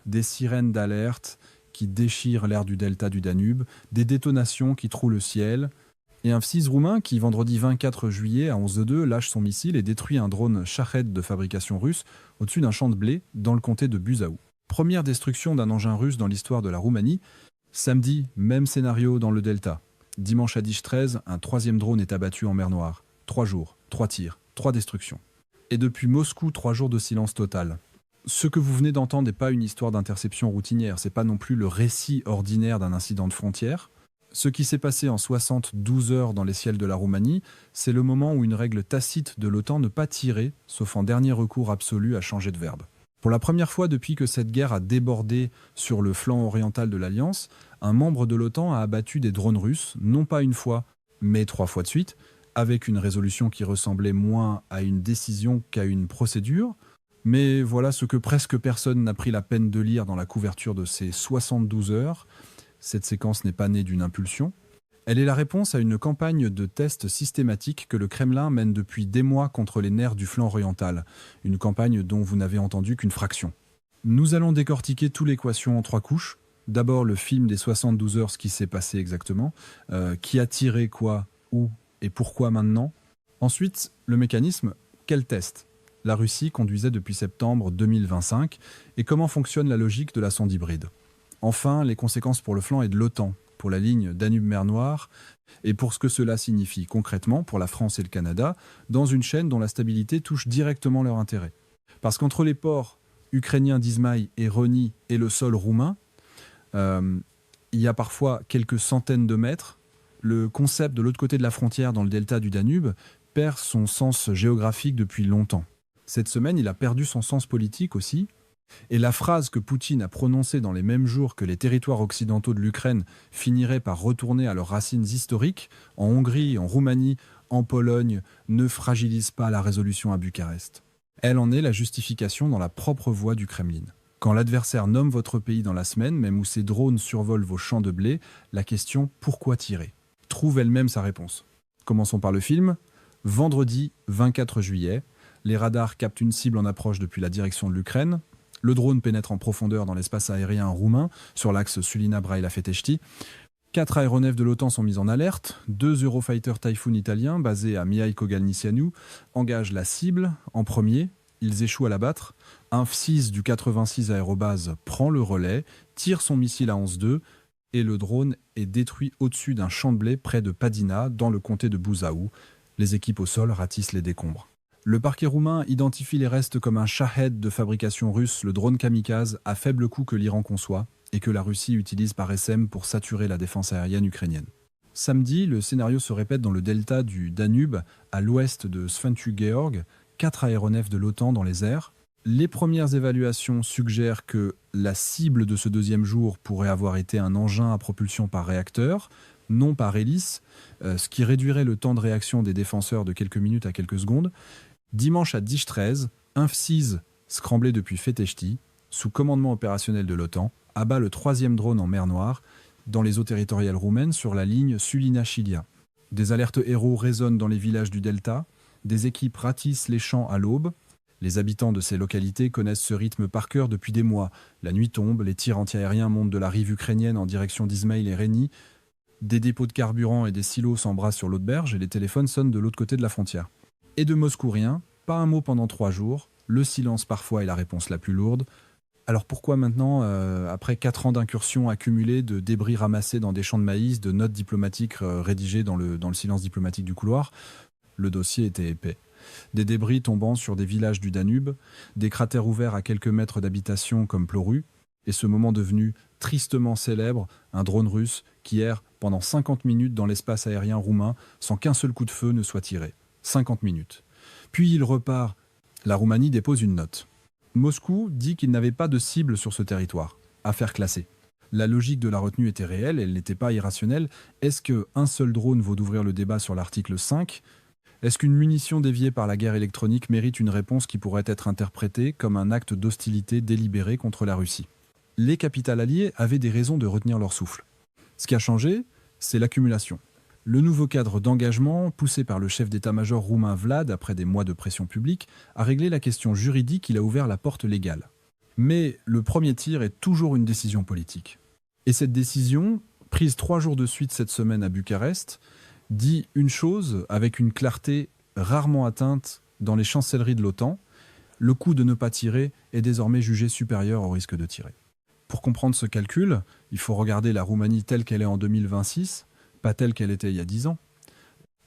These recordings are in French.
des sirènes d'alerte qui déchirent l'air du delta du Danube, des détonations qui trouent le ciel, et un FSIS roumain qui, vendredi 24 juillet à 11h02, lâche son missile et détruit un drone Shahed de fabrication russe au-dessus d'un champ de blé dans le comté de Buzău. Première destruction d'un engin russe dans l'histoire de la Roumanie. Samedi, même scénario dans le delta. Dimanche à Dish 13, un troisième drone est abattu en mer Noire. 3 jours, 3 tirs, 3 destructions. Et depuis Moscou, 3 jours de silence total. Ce que vous venez d'entendre n'est pas une histoire d'interception routinière, c'est pas non plus le récit ordinaire d'un incident de frontière. Ce qui s'est passé en 72 heures dans les ciels de la Roumanie, c'est le moment où une règle tacite de l'OTAN ne pas tirer, sauf en dernier recours absolu, a changé de verbe. Pour la première fois depuis que cette guerre a débordé sur le flanc oriental de l'Alliance, un membre de l'OTAN a abattu des drones russes, non pas une fois, mais 3 fois de suite, avec une résolution qui ressemblait moins à une décision qu'à une procédure. Mais voilà ce que presque personne n'a pris la peine de lire dans la couverture de ces 72 heures. Cette séquence n'est pas née d'une impulsion. Elle est la réponse à une campagne de tests systématiques que le Kremlin mène depuis des mois contre les nerfs du flanc oriental. Une campagne dont vous n'avez entendu qu'une fraction. Nous allons décortiquer toute l'équation en 3 couches. D'abord le film des 72 heures, ce qui s'est passé exactement. Qui a tiré quoi, où et pourquoi maintenant. Ensuite, le mécanisme, quel test la Russie conduisait depuis septembre 2025 et comment fonctionne la logique de la sonde hybride. Enfin, les conséquences pour le flanc et de l'OTAN, pour la ligne Danube-Mer Noire, et pour ce que cela signifie concrètement pour la France et le Canada, dans une chaîne dont la stabilité touche directement leur intérêt. Parce qu'entre les ports ukrainiens d'Izmaï et Roni et le sol roumain, il y a parfois quelques centaines de mètres. Le concept de l'autre côté de la frontière, dans le delta du Danube, perd son sens géographique depuis longtemps. Cette semaine, il a perdu son sens politique aussi. Et la phrase que Poutine a prononcée dans les mêmes jours que les territoires occidentaux de l'Ukraine finiraient par retourner à leurs racines historiques, en Hongrie, en Roumanie, en Pologne, ne fragilise pas la résolution à Bucarest. Elle en est la justification dans la propre voix du Kremlin. Quand l'adversaire nomme votre pays dans la semaine, même où ses drones survolent vos champs de blé, la question « Pourquoi tirer ?» trouve elle-même sa réponse. Commençons par le film. Vendredi 24 juillet, les radars captent une cible en approche depuis la direction de l'Ukraine. Le drone pénètre en profondeur dans l'espace aérien roumain, sur l'axe Sulina-Braila-Fetești. 4 aéronefs de l'OTAN sont mis en alerte. 2 Eurofighter Typhoon italiens, basés à Mihai-Kogalnicianu, engagent la cible en premier. Ils échouent à l'abattre. Un FSIS du 86 Aérobase prend le relais, tire son missile à 11-2 et le drone est détruit au-dessus d'un champ de blé près de Padina, dans le comté de Buzău. Les équipes au sol ratissent les décombres. Le parquet roumain identifie les restes comme un Shahed de fabrication russe, le drone kamikaze à faible coût que l'Iran conçoit et que la Russie utilise par SM pour saturer la défense aérienne ukrainienne. Samedi, le scénario se répète dans le delta du Danube, à l'ouest de Sfântu-Gheorghe, 4 aéronefs de l'OTAN dans les airs. Les premières évaluations suggèrent que la cible de ce deuxième jour pourrait avoir été un engin à propulsion par réacteur, non par hélice, ce qui réduirait le temps de réaction des défenseurs de quelques minutes à quelques secondes. Dimanche à Dish 13, un FSIS scramblé depuis Fetești, sous commandement opérationnel de l'OTAN, abat le 3e drone en mer Noire, dans les eaux territoriales roumaines sur la ligne Sulina-Chilia. Des alertes héros résonnent dans les villages du delta, des équipes ratissent les champs à l'aube. Les habitants de ces localités connaissent ce rythme par cœur depuis des mois. La nuit tombe, les tirs antiaériens montent de la rive ukrainienne en direction d'Izmaïl et Reni. Des dépôts de carburant et des silos s'embrassent sur l'autre berge et les téléphones sonnent de l'autre côté de la frontière. Et de Moscou rien, pas un mot pendant 3 jours. Le silence parfois est la réponse la plus lourde. Alors pourquoi maintenant, après 4 ans d'incursions accumulées, de débris ramassés dans des champs de maïs, de notes diplomatiques rédigées dans le silence diplomatique du couloir, le dossier était épais. Des débris tombant sur des villages du Danube, des cratères ouverts à quelques mètres d'habitation comme Ploru, et ce moment devenu tristement célèbre, un drone russe qui erre pendant 50 minutes dans l'espace aérien roumain sans qu'un seul coup de feu ne soit tiré. 50 minutes. Puis il repart. La Roumanie dépose une note. Moscou dit qu'il n'avait pas de cible sur ce territoire. Affaire classée. La logique de la retenue était réelle, elle n'était pas irrationnelle. Est-ce qu'un seul drone vaut d'ouvrir le débat sur l'article 5 ? Est-ce qu'une munition déviée par la guerre électronique mérite une réponse qui pourrait être interprétée comme un acte d'hostilité délibéré contre la Russie ? Les capitales alliées avaient des raisons de retenir leur souffle. Ce qui a changé, c'est l'accumulation. Le nouveau cadre d'engagement, poussé par le chef d'état-major roumain Vlad après des mois de pression publique, a réglé la question juridique, il a ouvert la porte légale. Mais le premier tir est toujours une décision politique. Et cette décision, prise 3 jours de suite cette semaine à Bucarest, dit une chose avec une clarté rarement atteinte dans les chancelleries de l'OTAN: le coût de ne pas tirer est désormais jugé supérieur au risque de tirer. Pour comprendre ce calcul, il faut regarder la Roumanie telle qu'elle est en 2026, pas telle qu'elle était il y a 10 ans.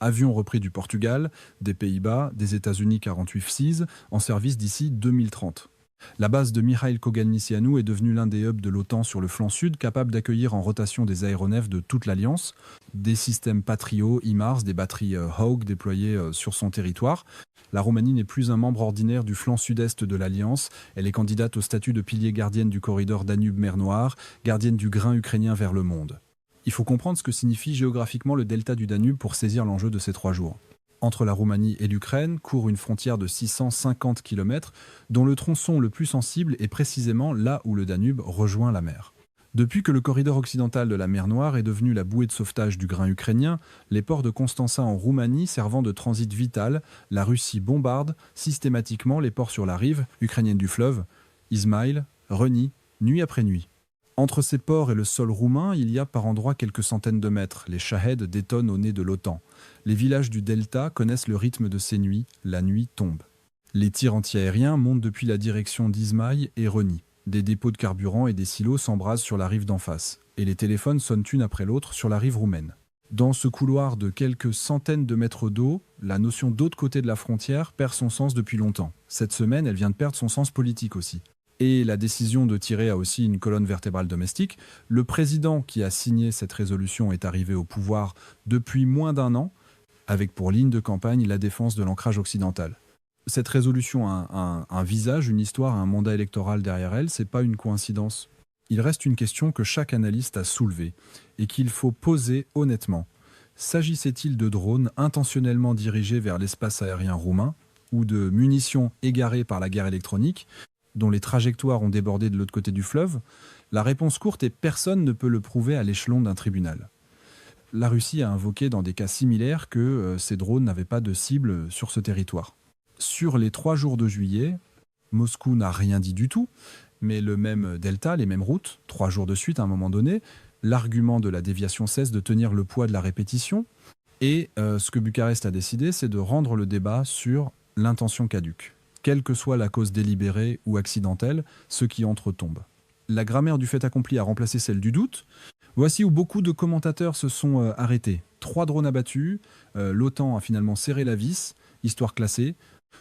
Avions repris du Portugal, des Pays-Bas, des États-Unis 48 FSIS, en service d'ici 2030. La base de Mikhail Kogalniceanu est devenue l'un des hubs de l'OTAN sur le flanc sud, capable d'accueillir en rotation des aéronefs de toute l'Alliance, des systèmes Patriot, HIMARS, des batteries Hawk déployées sur son territoire. La Roumanie n'est plus un membre ordinaire du flanc sud-est de l'Alliance. Elle est candidate au statut de pilier gardienne du corridor Danube-Mer Noire, gardienne du grain ukrainien vers le monde. Il faut comprendre ce que signifie géographiquement le delta du Danube pour saisir l'enjeu de ces 3 jours. Entre la Roumanie et l'Ukraine court une frontière de 650 km, dont le tronçon le plus sensible est précisément là où le Danube rejoint la mer. Depuis que le corridor occidental de la mer Noire est devenu la bouée de sauvetage du grain ukrainien, les ports de Constanța en Roumanie servant de transit vital, la Russie bombarde systématiquement les ports sur la rive ukrainienne du fleuve, Izmaïl, Reni, nuit après nuit. Entre ces ports et le sol roumain, il y a par endroits quelques centaines de mètres. Les Shaheds détonnent au nez de l'OTAN. Les villages du delta connaissent le rythme de ces nuits. La nuit tombe. Les tirs antiaériens montent depuis la direction d'Izmaïl et Reni. Des dépôts de carburant et des silos s'embrasent sur la rive d'en face. Et les téléphones sonnent une après l'autre sur la rive roumaine. Dans ce couloir de quelques centaines de mètres d'eau, la notion d'autre côté de la frontière perd son sens depuis longtemps. Cette semaine, elle vient de perdre son sens politique aussi. Et la décision de tirer a aussi une colonne vertébrale domestique. Le président qui a signé cette résolution est arrivé au pouvoir depuis moins d'1 an, avec pour ligne de campagne la défense de l'ancrage occidental. Cette résolution a un visage, une histoire, un mandat électoral derrière elle, c'est pas une coïncidence. Il reste une question que chaque analyste a soulevée et qu'il faut poser honnêtement. S'agissait-il de drones intentionnellement dirigés vers l'espace aérien roumain ou de munitions égarées par la guerre électronique dont les trajectoires ont débordé de l'autre côté du fleuve? La réponse courte est: personne ne peut le prouver à l'échelon d'un tribunal. La Russie a invoqué dans des cas similaires que ces drones n'avaient pas de cible sur ce territoire. Sur les 3 jours de juillet, Moscou n'a rien dit du tout, mais le même delta, les mêmes routes, 3 jours de suite à un moment donné, l'argument de la déviation cesse de tenir le poids de la répétition, et ce que Bucarest a décidé, c'est de rendre le débat sur l'intention caduque. Quelle que soit la cause délibérée ou accidentelle, ce qui entre tombe. La grammaire du fait accompli a remplacé celle du doute. Voici où beaucoup de commentateurs se sont arrêtés. 3 drones abattus, l'OTAN a finalement serré la vis, histoire classée,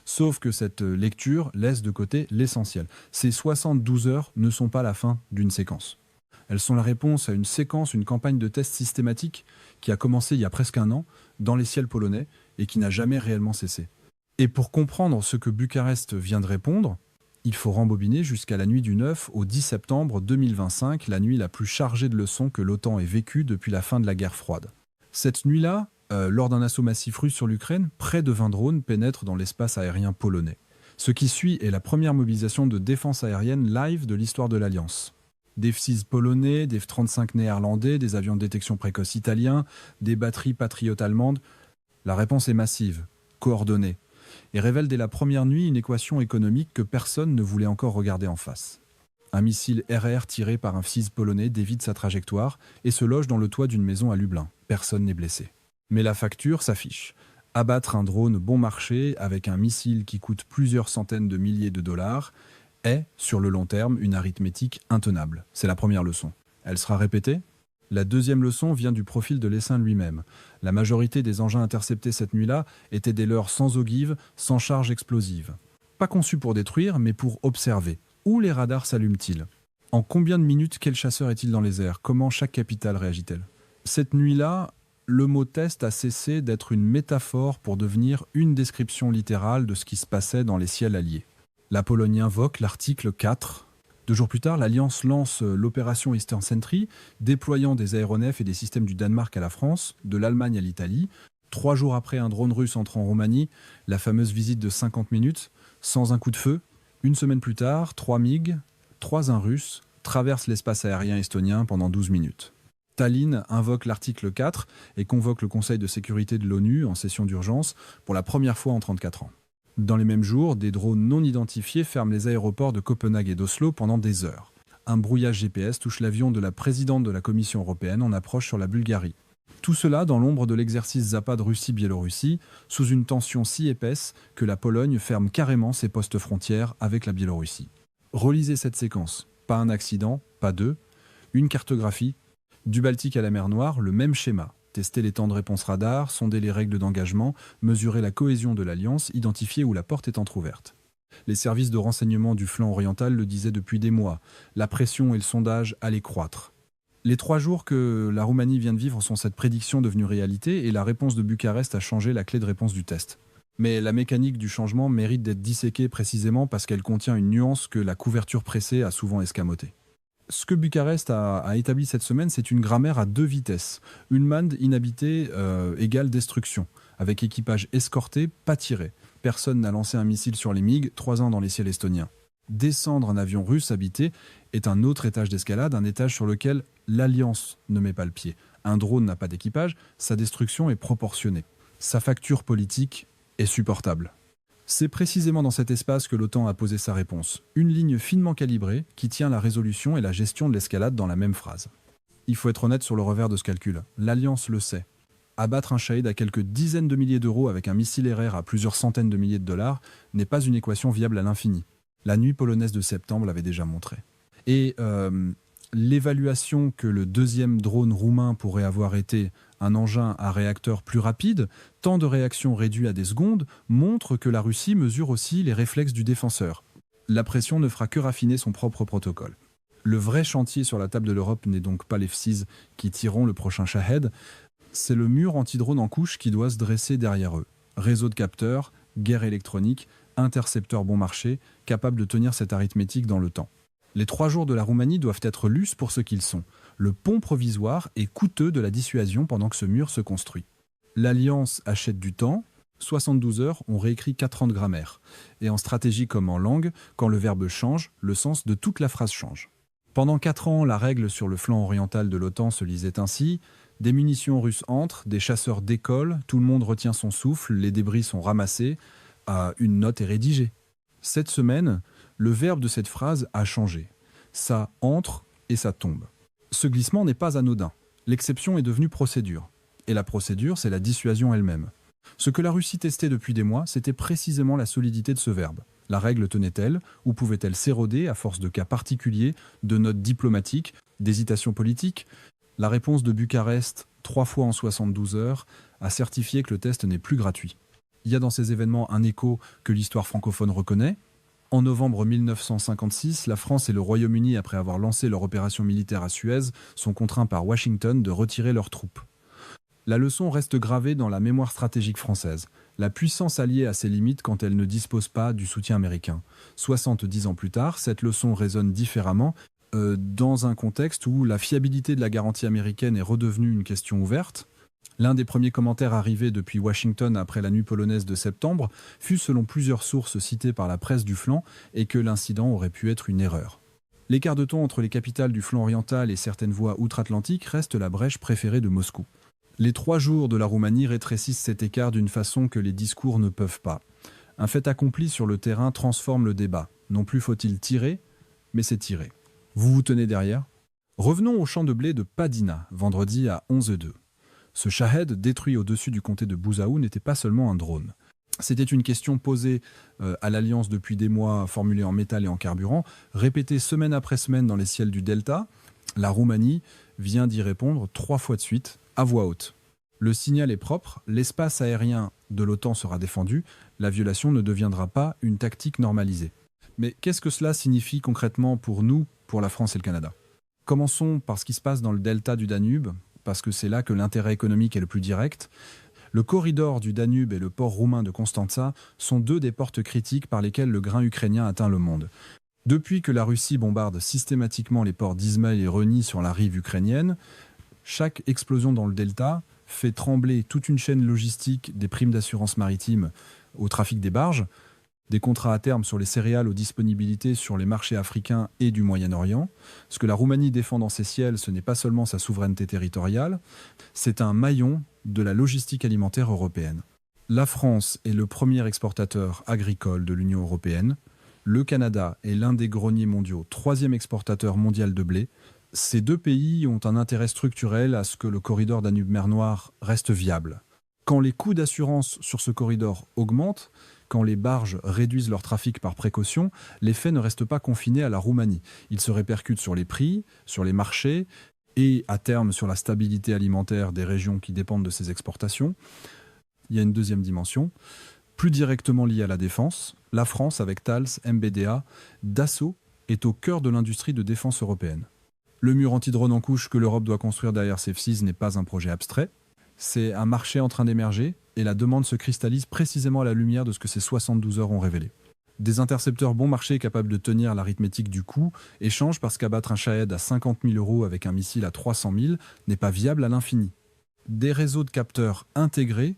sauf que cette lecture laisse de côté l'essentiel. Ces 72 heures ne sont pas la fin d'une séquence. Elles sont la réponse à une séquence, une campagne de tests systématique qui a commencé il y a presque 1 an dans les ciels polonais et qui n'a jamais réellement cessé. Et pour comprendre ce que Bucarest vient de répondre, il faut rembobiner jusqu'à la nuit du 9 au 10 septembre 2025, la nuit la plus chargée de leçons que l'OTAN ait vécue depuis la fin de la guerre froide. Cette nuit-là, lors d'un assaut massif russe sur l'Ukraine, près de 20 drones pénètrent dans l'espace aérien polonais. Ce qui suit est la première mobilisation de défense aérienne live de l'histoire de l'Alliance. Des F-6 polonais, des F-35 néerlandais, des avions de détection précoce italiens, des batteries patriotes allemandes. La réponse est massive, coordonnée, et révèle dès la première nuit une équation économique que personne ne voulait encore regarder en face. Un missile RR tiré par un F-6 polonais dévie sa trajectoire et se loge dans le toit d'une maison à Lublin. Personne n'est blessé. Mais la facture s'affiche. Abattre un drone bon marché avec un missile qui coûte plusieurs centaines de milliers de dollars est, sur le long terme, une arithmétique intenable. C'est la première leçon. Elle sera répétée ? La deuxième leçon vient du profil de l'essaim lui-même. La majorité des engins interceptés cette nuit-là étaient des leurres sans ogive, sans charge explosive. Pas conçus pour détruire, mais pour observer. Où les radars s'allument-ils ? En combien de minutes, quel chasseur est-il dans les airs ? Comment chaque capitale réagit-elle ? Cette nuit-là, le mot test a cessé d'être une métaphore pour devenir une description littérale de ce qui se passait dans les ciels alliés. La Pologne invoque l'article 4. 2 jours plus tard, l'Alliance lance l'opération Eastern Sentry, déployant des aéronefs et des systèmes du Danemark à la France, de l'Allemagne à l'Italie. 3 jours après un drone russe entre en Roumanie, la fameuse visite de 50 minutes, sans un coup de feu. 1 semaine plus tard, 3 MiG, 3 russes, traversent l'espace aérien estonien pendant 12 minutes. Tallinn invoque l'article 4 et convoque le Conseil de sécurité de l'ONU en session d'urgence pour la première fois en 34 ans. Dans les mêmes jours, des drones non identifiés ferment les aéroports de Copenhague et d'Oslo pendant des heures. Un brouillage GPS touche l'avion de la présidente de la Commission européenne en approche sur la Bulgarie. Tout cela dans l'ombre de l'exercice Zapad Russie-Biélorussie, sous une tension si épaisse que la Pologne ferme carrément ses postes frontières avec la Biélorussie. Relisez cette séquence. Pas un accident, pas deux. Une cartographie. Du Baltique à la mer Noire, le même schéma. Tester les temps de réponse radar, sonder les règles d'engagement, mesurer la cohésion de l'alliance, identifier où la porte est entrouverte. Les services de renseignement du flanc oriental le disaient depuis des mois. La pression et le sondage allaient croître. Les 3 jours que la Roumanie vient de vivre sont cette prédiction devenue réalité et la réponse de Bucarest a changé la clé de réponse du test. Mais la mécanique du changement mérite d'être disséquée précisément parce qu'elle contient une nuance que la couverture pressée a souvent escamotée. Ce que Bucarest a établi cette semaine, c'est une grammaire à 2 vitesses. Une mande inhabitée égale destruction, avec équipage escorté, pas tiré. Personne n'a lancé un missile sur les MiG, 3 ans dans les ciels estoniens. Descendre un avion russe habité est un autre étage d'escalade, un étage sur lequel l'Alliance ne met pas le pied. Un drone n'a pas d'équipage, sa destruction est proportionnée. Sa facture politique est supportable. C'est précisément dans cet espace que l'OTAN a posé sa réponse. Une ligne finement calibrée qui tient la résolution et la gestion de l'escalade dans la même phrase. Il faut être honnête sur le revers de ce calcul. L'Alliance le sait. Abattre un Shahed à quelques dizaines de milliers d'euros avec un missile RR à plusieurs centaines de milliers de dollars n'est pas une équation viable à l'infini. La nuit polonaise de septembre l'avait déjà montré. Et l'évaluation que le deuxième drone roumain pourrait avoir été un engin à réacteur plus rapide, temps de réaction réduit à des secondes, montre que la Russie mesure aussi les réflexes du défenseur. La pression ne fera que raffiner son propre protocole. Le vrai chantier sur la table de l'Europe n'est donc pas les F-6 qui tireront le prochain Shahed, c'est le mur anti-drone en couche qui doit se dresser derrière eux. Réseau de capteurs, guerre électronique, intercepteurs bon marché, capables de tenir cette arithmétique dans le temps. Les 3 jours de la Roumanie doivent être lus pour ce qu'ils sont. Le pont provisoire est coûteux de la dissuasion pendant que ce mur se construit. L'Alliance achète du temps. 72 heures, on réécrit 4 ans de grammaire. Et en stratégie comme en langue, quand le verbe change, le sens de toute la phrase change. Pendant 4 ans, la règle sur le flanc oriental de l'OTAN se lisait ainsi. Des munitions russes entrent, des chasseurs décollent, tout le monde retient son souffle, les débris sont ramassés, une note est rédigée. Cette semaine, le verbe de cette phrase a changé. Ça entre et ça tombe. Ce glissement n'est pas anodin. L'exception est devenue procédure. Et la procédure, c'est la dissuasion elle-même. Ce que la Russie testait depuis des mois, c'était précisément la solidité de ce verbe. La règle tenait-elle, ou pouvait-elle s'éroder à force de cas particuliers, de notes diplomatiques, d'hésitations politiques ? La réponse de Bucarest, 3 fois en 72 heures, a certifié que le test n'est plus gratuit. Il y a dans ces événements un écho que l'histoire francophone reconnaît. En novembre 1956, la France et le Royaume-Uni, après avoir lancé leur opération militaire à Suez, sont contraints par Washington de retirer leurs troupes. La leçon reste gravée dans la mémoire stratégique française. La puissance alliée a ses limites quand elle ne dispose pas du soutien américain. 70 ans plus tard, cette leçon résonne différemment dans un contexte où la fiabilité de la garantie américaine est redevenue une question ouverte. L'un des premiers commentaires arrivés depuis Washington après la nuit polonaise de septembre fut, selon plusieurs sources citées par la presse du flanc, et que l'incident aurait pu être une erreur. L'écart de ton entre les capitales du flanc oriental et certaines voies outre-Atlantique reste la brèche préférée de Moscou. Les 3 jours de la Roumanie rétrécissent cet écart d'une façon que les discours ne peuvent pas. Un fait accompli sur le terrain transforme le débat. Non plus faut-il tirer, mais c'est tirer. Vous vous tenez derrière ? Revenons au champ de blé de Padina, vendredi à 11h02. Ce Shahed, détruit au-dessus du comté de Buzău, n'était pas seulement un drone. C'était une question posée à l'Alliance depuis des mois, formulée en métal et en carburant, répétée semaine après semaine dans les ciels du Delta. La Roumanie vient d'y répondre 3 fois de suite, à voix haute. Le signal est propre, l'espace aérien de l'OTAN sera défendu, la violation ne deviendra pas une tactique normalisée. Mais qu'est-ce que cela signifie concrètement pour nous, pour la France et le Canada ? Commençons par ce qui se passe dans le delta du Danube, parce que c'est là que l'intérêt économique est le plus direct. Le corridor du Danube et le port roumain de Constanța sont 2 des portes critiques par lesquelles le grain ukrainien atteint le monde. Depuis que la Russie bombarde systématiquement les ports d'Izmaïl et Reni sur la rive ukrainienne, chaque explosion dans le delta fait trembler toute une chaîne logistique des primes d'assurance maritime au trafic des barges, des contrats à terme sur les céréales aux disponibilités sur les marchés africains et du Moyen-Orient. Ce que la Roumanie défend dans ses ciels, ce n'est pas seulement sa souveraineté territoriale, c'est un maillon de la logistique alimentaire européenne. La France est le premier exportateur agricole de l'Union européenne. Le Canada est l'un des greniers mondiaux, troisième exportateur mondial de blé. Ces deux pays ont un intérêt structurel à ce que le corridor Danube-Mer Noire reste viable. Quand les coûts d'assurance sur ce corridor augmentent, quand les barges réduisent leur trafic par précaution, l'effet ne reste pas confiné à la Roumanie. Il se répercute sur les prix, sur les marchés et à terme sur la stabilité alimentaire des régions qui dépendent de ces exportations. Il y a une deuxième dimension, plus directement liée à la défense. La France, avec Thales, MBDA, Dassault, est au cœur de l'industrie de défense européenne. Le mur anti-drone en couche que l'Europe doit construire derrière ses FCIS n'est pas un projet abstrait. C'est un marché en train d'émerger et la demande se cristallise précisément à la lumière de ce que ces 72 heures ont révélé. Des intercepteurs bon marché capables de tenir l'arithmétique du coût échangent parce qu'abattre un Shahed à 50 000 € avec un missile à 300 000 n'est pas viable à l'infini. Des réseaux de capteurs intégrés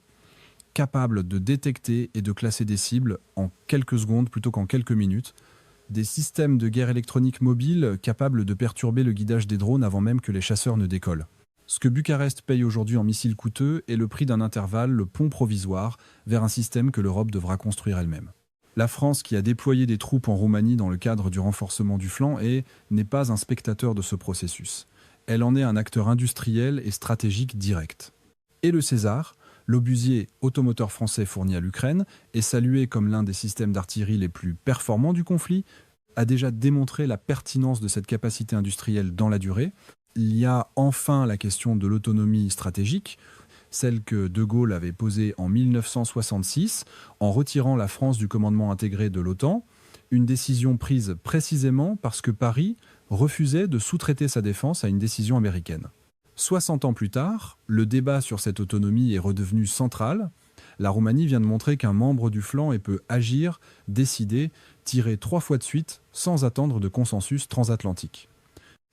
capables de détecter et de classer des cibles en quelques secondes plutôt qu'en quelques minutes. Des systèmes de guerre électronique mobiles capables de perturber le guidage des drones avant même que les chasseurs ne décollent. Ce que Bucarest paye aujourd'hui en missiles coûteux est le prix d'un intervalle, le pont provisoire, vers un système que l'Europe devra construire elle-même. La France, qui a déployé des troupes en Roumanie dans le cadre du renforcement du flanc, n'est pas un spectateur de ce processus. Elle en est un acteur industriel et stratégique direct. Et le César, l'obusier automoteur français fourni à l'Ukraine, est salué comme l'un des systèmes d'artillerie les plus performants du conflit, a déjà démontré la pertinence de cette capacité industrielle dans la durée. Il y a enfin la question de l'autonomie stratégique, celle que De Gaulle avait posée en 1966 en retirant la France du commandement intégré de l'OTAN, une décision prise précisément parce que Paris refusait de sous-traiter sa défense à une décision américaine. 60 ans plus tard, le débat sur cette autonomie est redevenu central. La Roumanie vient de montrer qu'un membre du flanc peut agir, décider, tirer 3 fois de suite sans attendre de consensus transatlantique.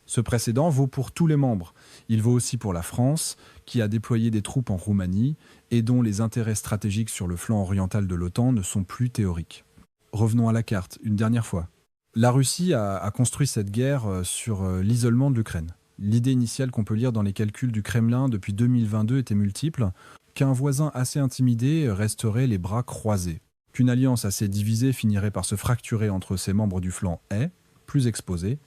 Ce précédent vaut pour tous les membres. Il vaut aussi pour la France, qui a déployé des troupes en Roumanie et dont les intérêts stratégiques sur le flanc oriental de l'OTAN ne sont plus théoriques. Revenons à la carte, une dernière fois. La Russie a construit cette guerre sur l'isolement de l'Ukraine. L'idée initiale qu'on peut lire dans les calculs du Kremlin depuis 2022 était multiple, qu'un voisin assez intimidé resterait les bras croisés, qu'une alliance assez divisée finirait par se fracturer entre ses membres du flanc est, plus exposés,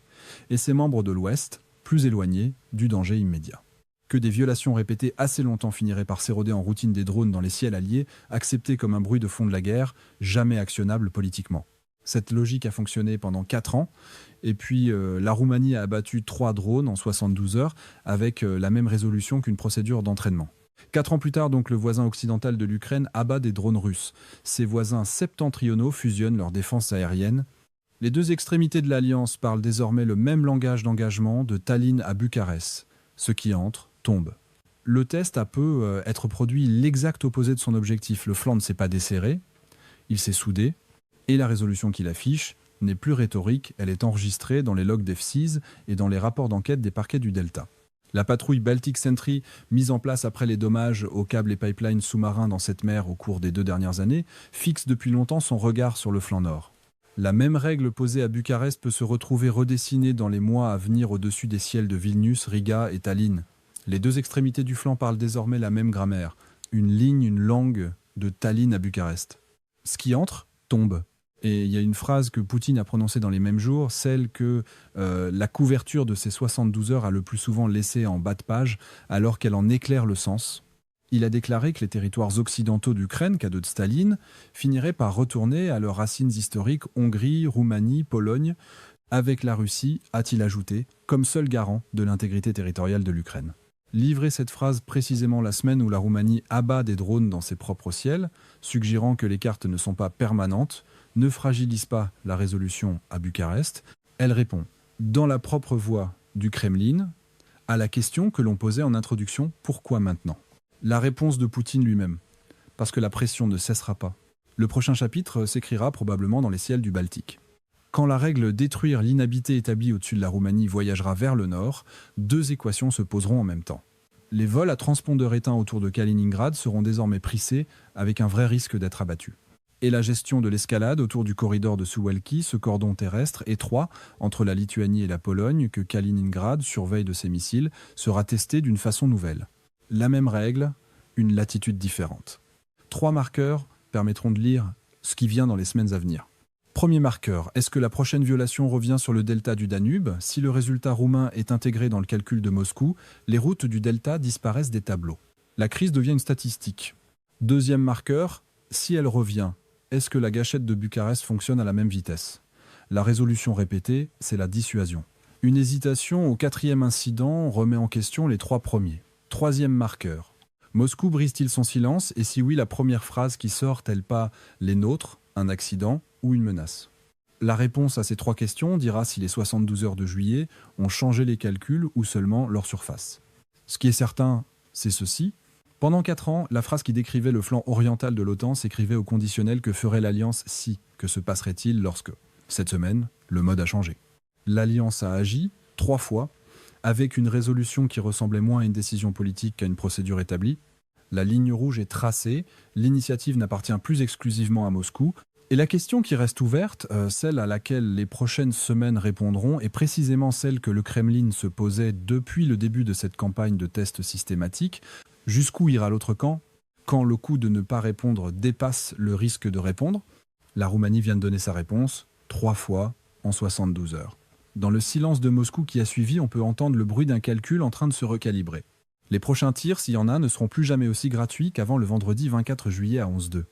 et ses membres de l'Ouest, plus éloignés du danger immédiat. Que des violations répétées assez longtemps finiraient par s'éroder en routine des drones dans les ciels alliés, acceptés comme un bruit de fond de la guerre, jamais actionnable politiquement. Cette logique a fonctionné pendant 4 ans, et puis la Roumanie a abattu 3 drones en 72 heures, avec la même résolution qu'une procédure d'entraînement. 4 ans plus tard, donc, le voisin occidental de l'Ukraine abat des drones russes. Ses voisins septentrionaux fusionnent leur défense aérienne. Les deux extrémités de l'Alliance parlent désormais le même langage d'engagement de Tallinn à Bucarest. Ce qui entre, tombe. Le test a peu être produit l'exact opposé de son objectif. Le flanc ne s'est pas desserré, il s'est soudé, et la résolution qu'il affiche n'est plus rhétorique, elle est enregistrée dans les logs d'F6 et dans les rapports d'enquête des parquets du Delta. La patrouille Baltic Sentry, mise en place après les dommages aux câbles et pipelines sous-marins dans cette mer au cours des 2 dernières années, fixe depuis longtemps son regard sur le flanc nord. La même règle posée à Bucarest peut se retrouver redessinée dans les mois à venir au-dessus des ciels de Vilnius, Riga et Tallinn. Les deux extrémités du flanc parlent désormais la même grammaire, une ligne, une langue de Tallinn à Bucarest. Ce qui entre, tombe. Et il y a une phrase que Poutine a prononcée dans les mêmes jours, celle que la couverture de ces 72 heures a le plus souvent laissé en bas de page, alors qu'elle en éclaire le sens. Il a déclaré que les territoires occidentaux d'Ukraine, cadeau de Staline, finiraient par retourner à leurs racines historiques Hongrie, Roumanie, Pologne, avec la Russie, a-t-il ajouté, comme seul garant de l'intégrité territoriale de l'Ukraine. Livrer cette phrase précisément la semaine où la Roumanie abat des drones dans ses propres ciels, suggérant que les cartes ne sont pas permanentes, ne fragilise pas la résolution à Bucarest. Elle répond, dans la propre voix du Kremlin, à la question que l'on posait en introduction, pourquoi maintenant ? La réponse de Poutine lui-même, parce que la pression ne cessera pas. Le prochain chapitre s'écrira probablement dans les ciels du Baltique. Quand la règle détruire l'inhabité établie au-dessus de la Roumanie voyagera vers le nord, 2 équations se poseront en même temps. Les vols à transpondeur éteint autour de Kaliningrad seront désormais prissés avec un vrai risque d'être abattus. Et la gestion de l'escalade autour du corridor de Suwałki, ce cordon terrestre étroit entre la Lituanie et la Pologne que Kaliningrad surveille de ses missiles, sera testée d'une façon nouvelle. La même règle, une latitude différente. 3 marqueurs permettront de lire ce qui vient dans les semaines à venir. Premier marqueur, est-ce que la prochaine violation revient sur le delta du Danube? Si le résultat roumain est intégré dans le calcul de Moscou, les routes du delta disparaissent des tableaux. La crise devient une statistique. Deuxième marqueur, si elle revient, est-ce que la gâchette de Bucarest fonctionne à la même vitesse? La résolution répétée, c'est la dissuasion. Une hésitation au 4e incident remet en question les 3 premiers. Troisième marqueur, Moscou brise-t-il son silence? Et si oui, la première phrase qui sort, elle pas les nôtres, un accident ou une menace? La réponse à ces 3 questions dira si les 72 heures de juillet ont changé les calculs ou seulement leur surface. Ce qui est certain, c'est ceci. Pendant 4 ans, la phrase qui décrivait le flanc oriental de l'OTAN s'écrivait au conditionnel que ferait l'Alliance si, que se passerait-il lorsque. Cette semaine, le mode a changé. L'Alliance a agi 3 fois, avec une résolution qui ressemblait moins à une décision politique qu'à une procédure établie. La ligne rouge est tracée, l'initiative n'appartient plus exclusivement à Moscou, et la question qui reste ouverte, celle à laquelle les prochaines semaines répondront, est précisément celle que le Kremlin se posait depuis le début de cette campagne de tests systématiques. Jusqu'où ira l'autre camp quand le coût de ne pas répondre dépasse le risque de répondre? La Roumanie vient de donner sa réponse 3 fois en 72 heures. Dans le silence de Moscou qui a suivi, on peut entendre le bruit d'un calcul en train de se recalibrer. Les prochains tirs, s'il y en a, ne seront plus jamais aussi gratuits qu'avant le vendredi 24 juillet à 11h02.